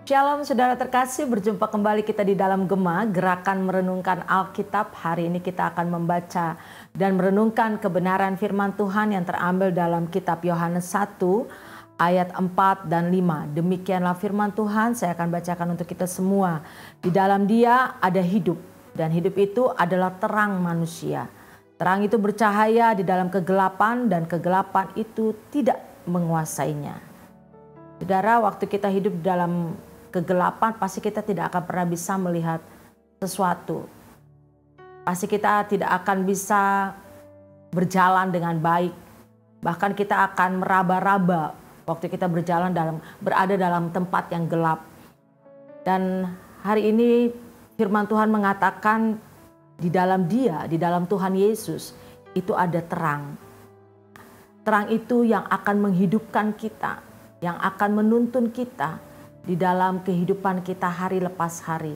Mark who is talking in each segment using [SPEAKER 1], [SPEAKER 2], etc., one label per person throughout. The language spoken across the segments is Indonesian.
[SPEAKER 1] Shalom saudara terkasih, berjumpa kembali kita di dalam Gema, gerakan merenungkan Alkitab. Hari ini kita akan membaca dan merenungkan kebenaran firman Tuhan yang terambil dalam kitab Yohanes 1 ayat 4 dan 5. Demikianlah firman Tuhan, saya akan bacakan untuk kita semua. Di dalam Dia ada hidup, dan hidup itu adalah terang manusia. Terang itu bercahaya di dalam kegelapan, dan kegelapan itu tidak menguasainya. Saudara, waktu kita hidup dalam kegelapan, pasti kita tidak akan pernah bisa melihat sesuatu. Pasti kita tidak akan bisa berjalan dengan baik. Bahkan kita akan meraba-raba waktu kita berada dalam tempat yang gelap. Dan hari ini firman Tuhan mengatakan di dalam Dia, di dalam Tuhan Yesus, itu ada terang. Terang itu yang akan menghidupkan kita, yang akan menuntun kita di dalam kehidupan kita hari lepas hari.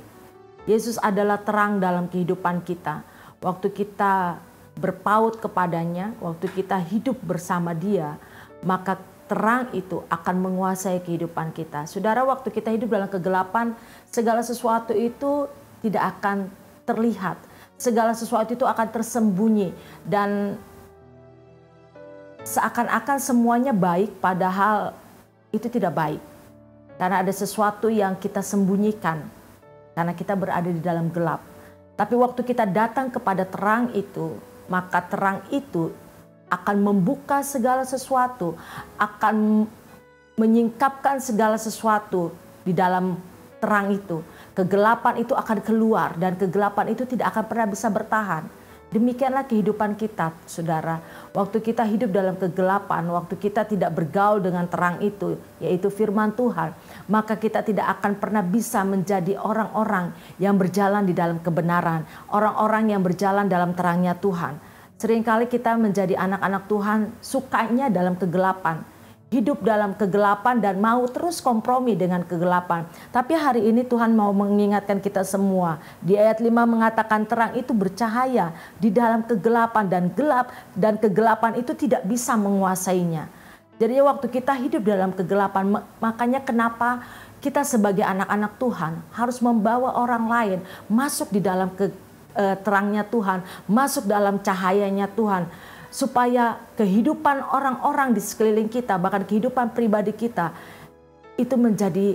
[SPEAKER 1] Yesus adalah terang dalam kehidupan kita. Waktu kita berpaut kepadanya, waktu kita hidup bersama Dia, maka terang itu akan menguasai kehidupan kita. Saudara, waktu kita hidup dalam kegelapan, segala sesuatu itu tidak akan terlihat. Segala sesuatu itu akan tersembunyi dan seakan-akan semuanya baik, padahal itu tidak baik. Karena ada sesuatu yang kita sembunyikan, karena kita berada di dalam gelap. Tapi waktu kita datang kepada terang itu, maka terang itu akan membuka segala sesuatu, akan menyingkapkan segala sesuatu di dalam terang itu. Kegelapan itu akan keluar, dan kegelapan itu tidak akan pernah bisa bertahan. Demikianlah kehidupan kita, saudara. Waktu kita hidup dalam kegelapan, waktu kita tidak bergaul dengan terang itu, yaitu firman Tuhan, maka kita tidak akan pernah bisa menjadi orang-orang yang berjalan di dalam kebenaran, orang-orang yang berjalan dalam terangnya Tuhan. Seringkali kita menjadi anak-anak Tuhan sukanya dalam kegelapan, hidup dalam kegelapan dan mau terus kompromi dengan kegelapan. Tapi hari ini Tuhan mau mengingatkan kita semua. Di ayat 5 mengatakan terang itu bercahaya di dalam kegelapan, dan kegelapan itu tidak bisa menguasainya. Jadi waktu kita hidup dalam kegelapan, makanya kenapa kita sebagai anak-anak Tuhan harus membawa orang lain masuk di dalam terangnya Tuhan, masuk dalam cahayanya Tuhan. Supaya kehidupan orang-orang di sekeliling kita, bahkan kehidupan pribadi kita, itu menjadi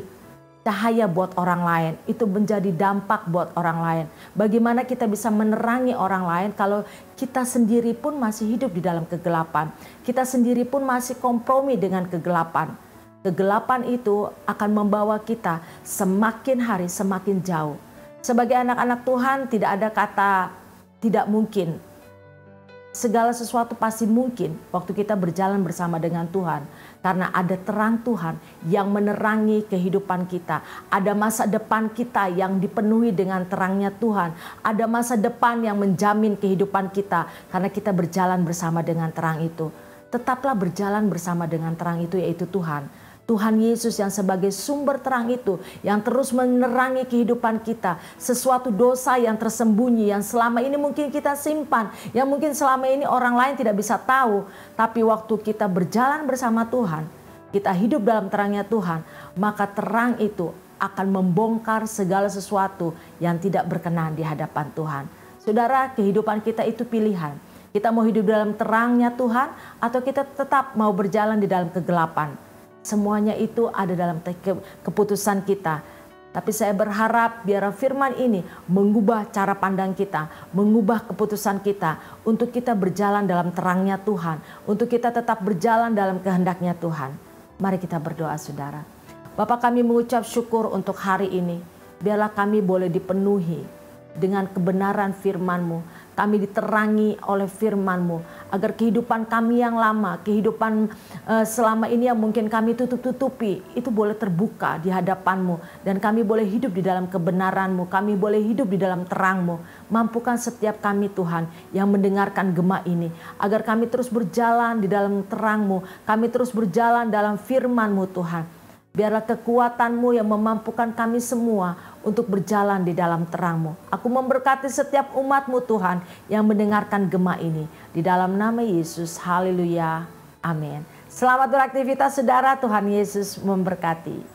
[SPEAKER 1] cahaya buat orang lain, itu menjadi dampak buat orang lain. Bagaimana kita bisa menerangi orang lain kalau kita sendiri pun masih hidup di dalam kegelapan, kita sendiri pun masih kompromi dengan kegelapan. Kegelapan itu akan membawa kita semakin hari semakin jauh. Sebagai anak-anak Tuhan tidak ada kata tidak mungkin. Segala sesuatu pasti mungkin waktu kita berjalan bersama dengan Tuhan. Karena ada terang Tuhan yang menerangi kehidupan kita. Ada masa depan kita yang dipenuhi dengan terangnya Tuhan. Ada masa depan yang menjamin kehidupan kita karena kita berjalan bersama dengan terang itu. Tetaplah berjalan bersama dengan terang itu, yaitu Tuhan. Tuhan Yesus yang sebagai sumber terang itu, yang terus menerangi kehidupan kita. Sesuatu dosa yang tersembunyi, yang selama ini mungkin kita simpan, yang mungkin selama ini orang lain tidak bisa tahu. Tapi waktu kita berjalan bersama Tuhan, kita hidup dalam terangnya Tuhan, maka terang itu akan membongkar segala sesuatu yang tidak berkenan di hadapan Tuhan. Saudara, kehidupan kita itu pilihan. Kita mau hidup dalam terangnya Tuhan, atau kita tetap mau berjalan di dalam kegelapan. Semuanya itu ada dalam keputusan kita. Tapi saya berharap biar firman ini mengubah cara pandang kita, mengubah keputusan kita untuk kita berjalan dalam terangnya Tuhan, untuk kita tetap berjalan dalam kehendaknya Tuhan. Mari kita berdoa, saudara. Bapa, kami mengucap syukur untuk hari ini. Biarlah kami boleh dipenuhi dengan kebenaran firman-Mu. Kami diterangi oleh firman-Mu, agar kehidupan kami yang lama, kehidupan selama ini yang mungkin kami tutup-tutupi, itu boleh terbuka di hadapan-Mu. Dan kami boleh hidup di dalam kebenaran-Mu, kami boleh hidup di dalam terang-Mu. Mampukan setiap kami Tuhan yang mendengarkan Gema ini, agar kami terus berjalan di dalam terang-Mu, kami terus berjalan dalam firman-Mu Tuhan. Biarlah kekuatan-Mu yang memampukan kami semua untuk berjalan di dalam terang-Mu. Aku memberkati setiap umat-Mu Tuhan yang mendengarkan Gema ini. Di dalam nama Yesus, haleluya, amin. Selamat beraktivitas saudara, Tuhan Yesus memberkati.